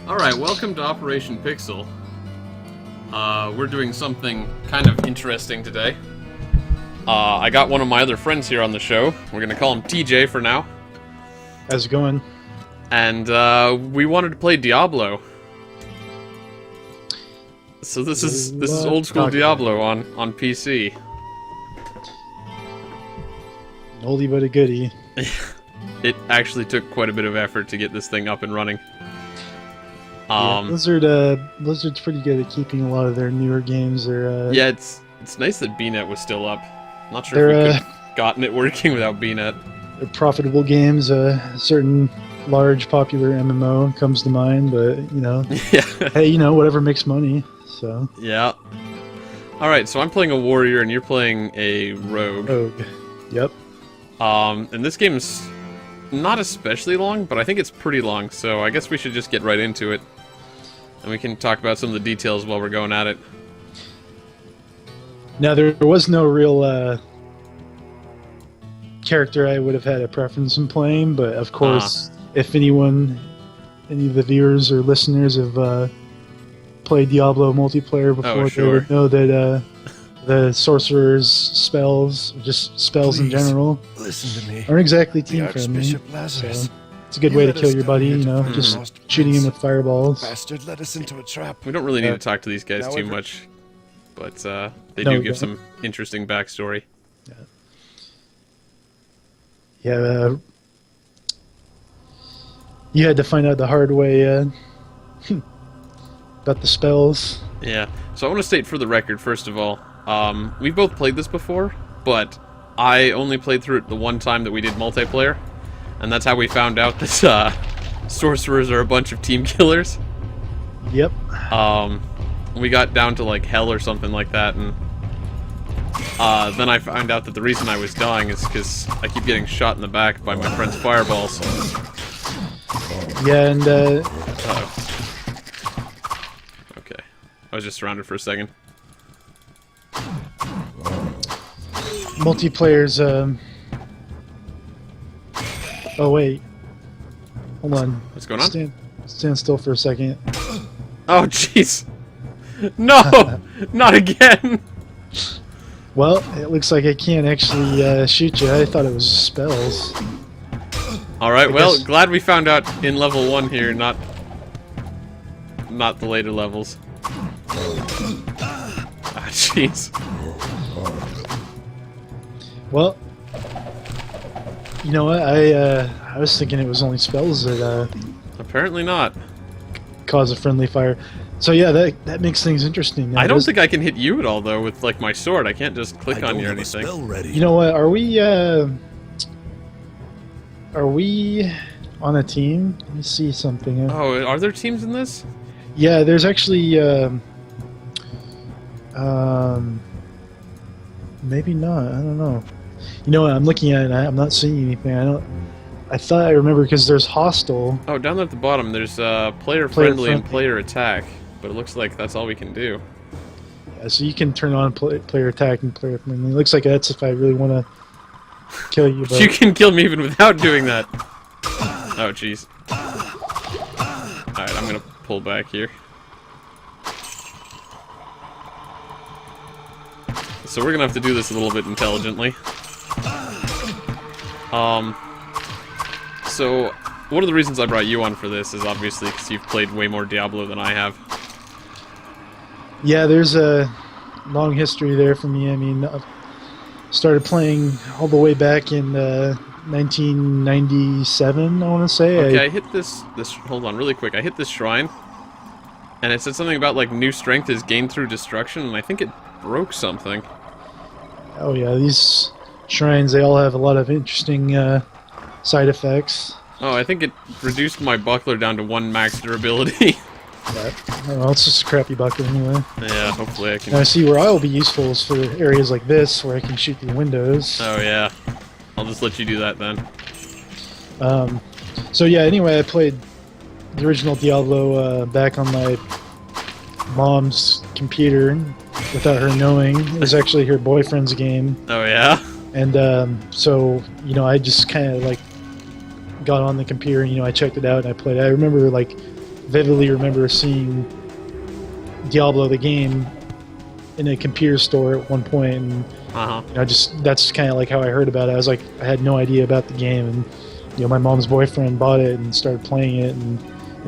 Alright, welcome to Operation Pixel. We're doing something kind of interesting today. I got one of my other friends here on the show. We're gonna call him TJ for now. How's it going? And, we wanted to play Diablo. So this is old school Diablo on PC. An oldie but a goodie. It actually took quite a bit of effort to get this thing up and running. Yeah, Blizzard's pretty good at keeping a lot of their newer games. Yeah, it's nice that BNet was still up. Not sure if we could have gotten it working without BNet. They're profitable games. A certain large popular MMO comes to mind, but you know, Yeah. hey, you know, whatever makes money. So Yeah. All right, so I'm playing a warrior and you're playing a rogue. Rogue. Yep. And this game's not especially long, but I think it's pretty long. So I guess we should just get right into it, and we can talk about some of the details while we're going at it. Now there was no real character I would have had a preference in playing, but of course, if any of the viewers or listeners have played Diablo multiplayer before, they would know that the sorcerer's spells, just spells in general, listen to me. aren't exactly team friendly. So it's a good way to kill your buddy, you know, just shooting him with fireballs. Bastard led us into a trap. We don't really need to talk to these guys too much, but they do give some interesting backstory. Yeah, you had to find out the hard way about the spells. Yeah, so I want to state for the record, first of all, we've both played this before, but I only played through it the one time that we did multiplayer, and that's how we found out that sorcerers are a bunch of team killers. Yep. We got down to like hell or something like that, and then I found out that the reason I was dying is because I keep getting shot in the back by my friend's fireballs. Yeah, and okay, I was just surrounded for a second. multiplayer's oh wait, hold on. What's going on? Stand still for a second. Oh jeez! No, not again. Well, it looks like I can't actually shoot you. I thought it was spells. All right, well, glad we found out in level 1 here, not the later levels. Ah, jeez. Well, you know what? I was thinking it was only spells that Apparently not. cause a friendly fire. So yeah, that makes things interesting. Now, I don't think I can hit you at all though with like my sword. I can't just click on you or anything. You know what? Are we on a team? Let me see something. Oh, are there teams in this? Yeah, there's actually maybe not. I don't know. You know what? I'm looking at it. I'm not seeing anything. I thought I remember because there's hostile. Oh, down there at the bottom, there's player friendly and player attack, but it looks like that's all we can do. Yeah, so you can turn on player attack and player friendly. It looks like that's if I really want to kill you. But You can kill me even without doing that. Oh, jeez. Alright, I'm gonna pull back here. So we're gonna have to do this a little bit intelligently. So one of the reasons I brought you on for this is obviously because you've played way more Diablo than I have. yeah, there's a long history there for me. I mean, I started playing all the way back in 1997, I want to say. Okay, I hit this. Hold on, really quick. I hit this shrine, and it said something about like new strength is gained through destruction, and I think it broke something. Oh yeah, these shrines, they all have a lot of interesting side effects. Oh, I think it reduced my buckler down to 1 max durability. But, I don't know, it's just a crappy bucket anyway. Yeah, hopefully I can... Now see, where I'll be useful is for areas like this, where I can shoot through windows. Oh yeah, I'll just let you do that then. So yeah, anyway, I played the original Diablo back on my mom's computer without her knowing. It was actually her boyfriend's game. Oh yeah? And so, you know, I just kind of like got on the computer and, you know, I checked it out and I played it. I remember like vividly remember seeing Diablo the game in a computer store at one point, and that's kind of like how I heard about it. I had no idea about the game, and my mom's boyfriend bought it and started playing it, and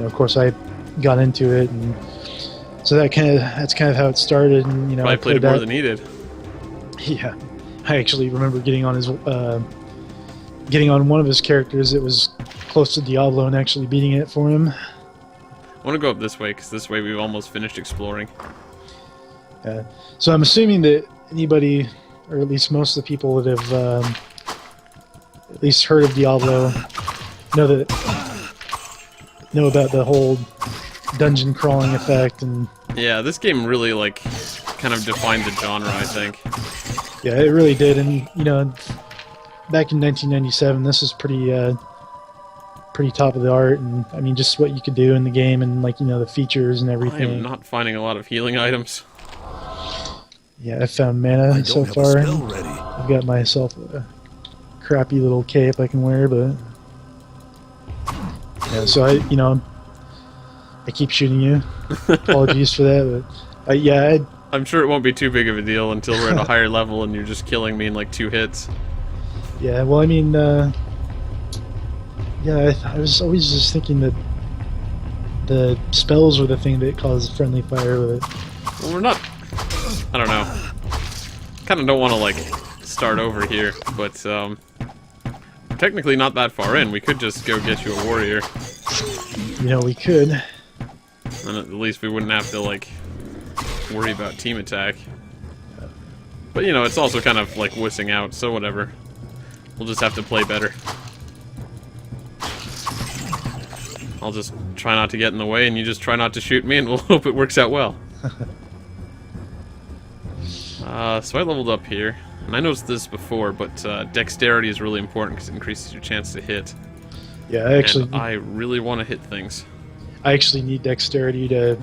of course I got into it, and so that's kind of how it started. And I played it more than he did. Yeah, I actually remember getting on one of his characters that was close to Diablo and actually beating it for him. I want to go up this way, because this way we've almost finished exploring. So I'm assuming that anybody, or at least most of the people that have at least heard of Diablo, know about the whole dungeon crawling effect. And yeah, this game really kind of defined the genre, I think. Yeah, it really did. And back in 1997, this is pretty top of the art, and I mean just what you could do in the game, and the features and everything. I am not finding a lot of healing items. Yeah, I found mana so far. I've got myself a crappy little cape I can wear, but yeah. So I keep shooting you. Apologies for that, but I'm sure it won't be too big of a deal until we're at a higher level and you're just killing me in 2 hits. Yeah, well, I mean, I was always just thinking that the spells were the thing that caused friendly fire with it. Well, we're not... I don't know. Kind of don't want to, start over here, but, we're technically not that far in. We could just go get you a warrior. We could. And at least we wouldn't have to, worry about team attack. But, it's also kind of, wussing out, so whatever. We'll just have to play better. I'll just try not to get in the way, and you just try not to shoot me, and we'll hope it works out well. So I leveled up here, and I noticed this before, but dexterity is really important because it increases your chance to hit. Yeah, I really want to hit things. I actually need dexterity to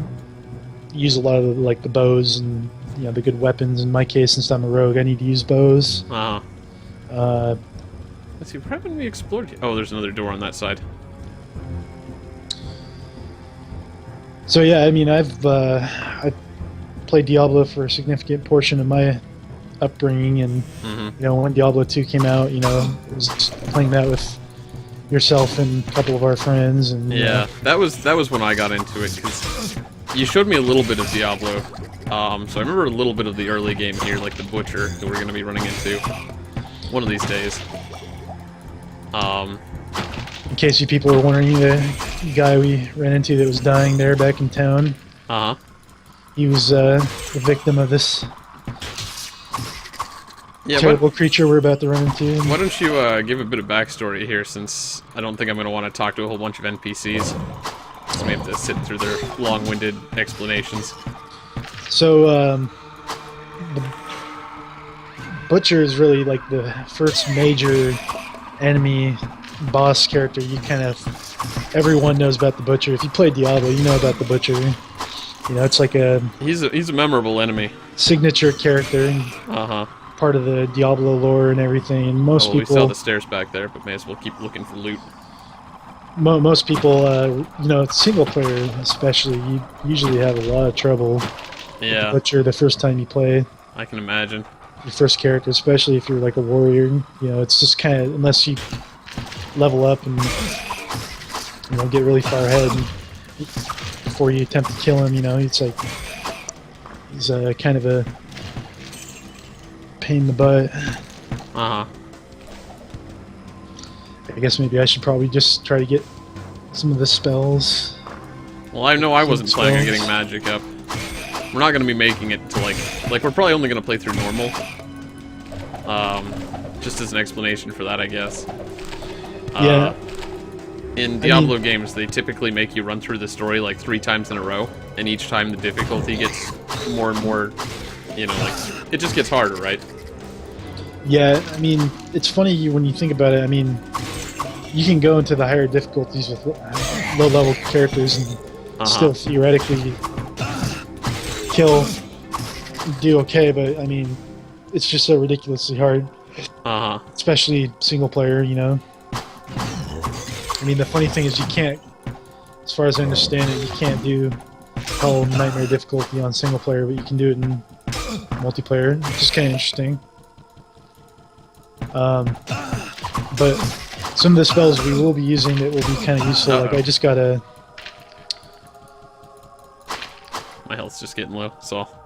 use a lot of the bows and the good weapons. In my case, since I'm a rogue, I need to use bows. Let's see, where haven't we explored yet? Oh, there's another door on that side. So yeah, I mean, I've played Diablo for a significant portion of my upbringing, and when Diablo 2 came out, it was playing that with yourself and a couple of our friends, and yeah, that was when I got into it, because you showed me a little bit of Diablo, so I remember a little bit of the early game here, like the Butcher that we're going to be running into one of these days. In case you people are wondering, the guy we ran into that was dying there back in town, he was the victim of this terrible creature we're about to run into. Why don't you give a bit of backstory here, since I don't think I'm going to want to talk to a whole bunch of NPCs. So we have to sit through their long-winded explanations. So, the Butcher is really the first major enemy boss character. Everyone knows about the Butcher. If you play Diablo, you know about the Butcher. It's he's a memorable enemy. Signature character. Part of the Diablo lore and everything. And most people. We saw the stairs back there, but may as well keep looking for loot. Most people, single player especially, you usually have a lot of trouble. Yeah. With the Butcher the first time you play. I can imagine. Your first character, especially if you're a warrior, it's just kind of, unless you level up and get really far ahead and before you attempt to kill him, it's he's kind of a pain in the butt. I guess maybe I should probably just try to get some of the spells. Well, I know I wasn't planning on getting magic up. We're not going to be making it to we're probably only going to play through normal. Just as an explanation for that, I guess. Yeah. In Diablo games, they typically make you run through the story 3 times in a row, and each time the difficulty gets more and more, it just gets harder, right? Yeah, I mean, it's funny when you think about it. I mean, you can go into the higher difficulties with low-level characters and still theoretically kill, do okay, but I mean, it's just so ridiculously hard. Especially single player, I mean, the funny thing is you can't as far as I understand it, you can't do Hell Nightmare difficulty on single player, but you can do it in multiplayer, which is kind of interesting. But some of the spells we will be using that will be kind of useful. Like I just gotta. My health's just getting low. So. Oh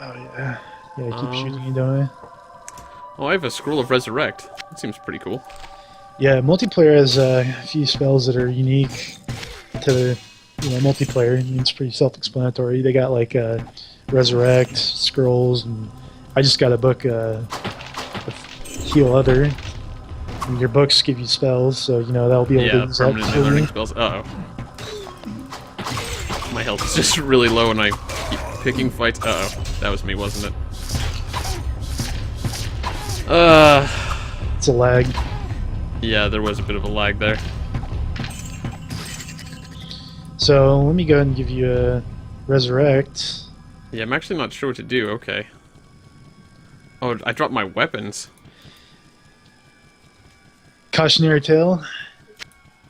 yeah, yeah. I keep shooting you, don't I? Oh, I have a Scroll of Resurrect. That seems pretty cool. Yeah, multiplayer has a few spells that are unique to multiplayer. I mean, it's pretty self-explanatory. They got like Resurrect, Scrolls, and I just got a book, Heal Other. And your books give you spells, so that'll be able to use that. Permanently learning spells. Uh oh. My health is just really low, and I keep picking fights. Uh oh, that was me, wasn't it? It's a lag. Yeah, there was a bit of a lag there. So let me go ahead and give you a Resurrect. Yeah, I'm actually not sure what to do. Okay. Oh, I dropped my weapons. Cautionary tale.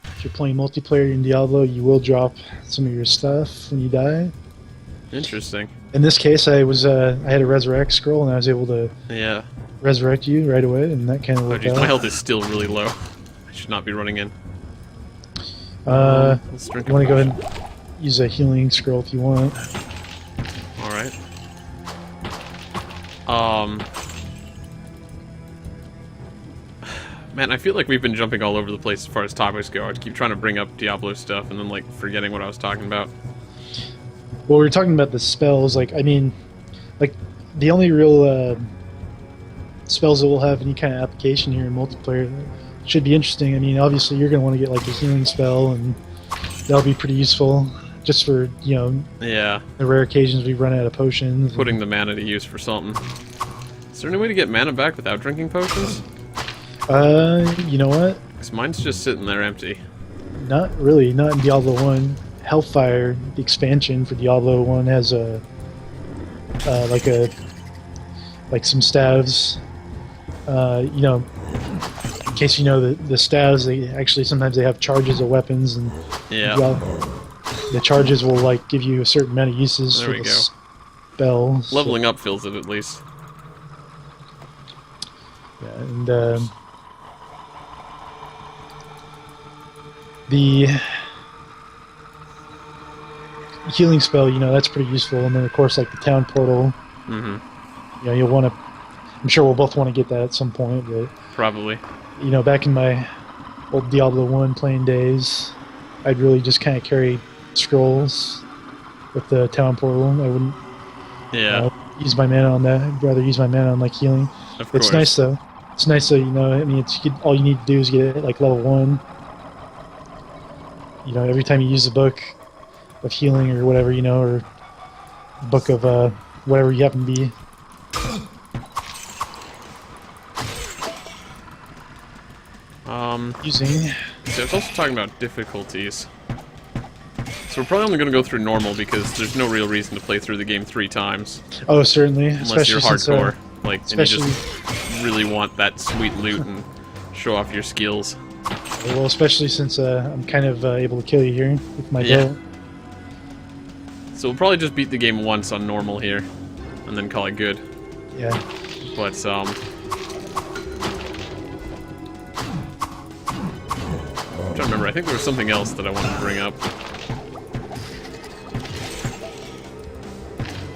If you're playing multiplayer in Diablo, you will drop some of your stuff when you die. Interesting. In this case, I had a Resurrect scroll, and I was able to resurrect you right away, and that kind of worked out. My health is still really low. I should not be running in. You want to go ahead and use a healing scroll if you want. Alright. Man, I feel like we've been jumping all over the place as far as topics go. I keep trying to bring up Diablo stuff and then, like, forgetting what I was talking about. Well, we were talking about the spells. Like, I mean, like, the only real spells that will have any kind of application here in multiplayer should be interesting. I mean, obviously, you're going to want to get, like, a healing spell, and that'll be pretty useful. Just for, the rare occasions we run out of potions. Putting the mana to use for something. Is there any way to get mana back without drinking potions? You know what? Because mine's just sitting there empty. Not really, not in Diablo 1. Hellfire, the expansion for Diablo 1, has like some staves. In case you know, the staves, they actually sometimes they have charges of weapons, and the charges will like give you a certain amount of uses for the spell. Leveling up fills it at least. Yeah, and the healing spell, that's pretty useful, and then of course like the town portal. You'll want to. I'm sure we'll both want to get that at some point, but probably. Back in my old Diablo 1 playing days, I'd really just kind of carry scrolls with the town portal. I wouldn't. Use my mana on that. I'd rather use my mana on like healing. Of course. It's nice though. It's nice though. I mean, all you need to do is get it like level 1. Every time you use the book of healing or whatever, or book of whatever you happen to be. Using. So it's also talking about difficulties. So we're probably only going to go through normal because there's no real reason to play through the game 3 times. Oh, certainly. Unless you're hardcore, and you just really want that sweet loot and show off your skills. Well, especially since I'm kind of able to kill you here with my bow. So we'll probably just beat the game once on normal here, and then call it good. Yeah. But I'm trying to remember. I think there was something else that I wanted to bring up.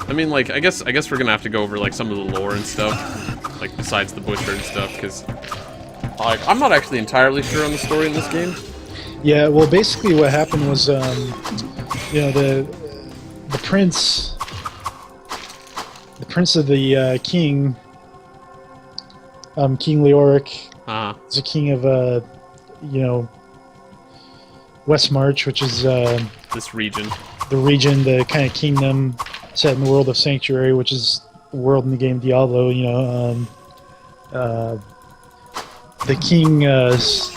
I mean, like, I guess we're gonna have to go over like some of the lore and stuff, like besides the butcher and stuff, because I'm not actually entirely sure on the story in this game. Yeah, well, basically what happened was, the prince of the king, King Leoric, is a king of West March, which is this region. The region, the kind of kingdom set in the world of Sanctuary, which is the world in the game Diablo. The king, is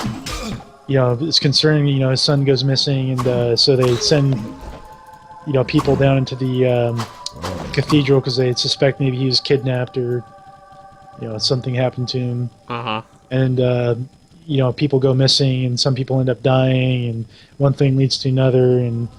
concerned. His son goes missing, and so they send, people down into the cathedral because they suspect maybe he was kidnapped or, something happened to him. Uh-huh. And you know, people go missing, and some people end up dying, and one thing leads to another, and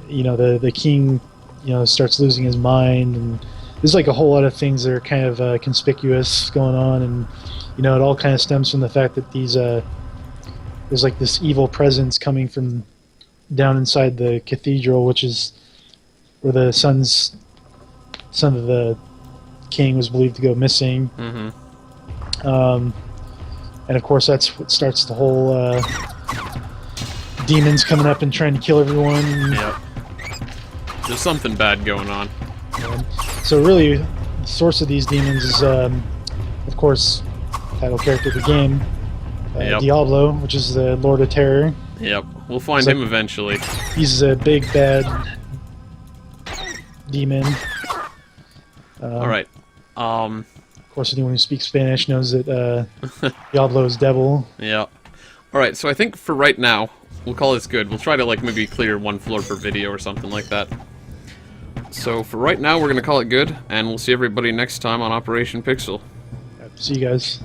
you know, the king, you know, starts losing his mind, and there's like a whole lot of things that are kind of conspicuous going on, and you know, it all kind of stems from the fact that these there's like this evil presence coming from down inside the cathedral, which is where the son of the king was believed to go missing. And of course, that's what starts the whole demons coming up and trying to kill everyone. Yep. There's something bad going on. So really, the source of these demons is, of course, title character of the game, Diablo, which is the Lord of Terror. Yep. We'll find him eventually. He's a big bad demon. Alright. Of course, anyone who speaks Spanish knows that Diablo is devil. Yeah. Alright, so I think for right now, we'll call this good. We'll try to, like, maybe clear one floor per video or something like that. So for right now, we're going to call it good, and we'll see everybody next time on Operation Pixel. See you guys.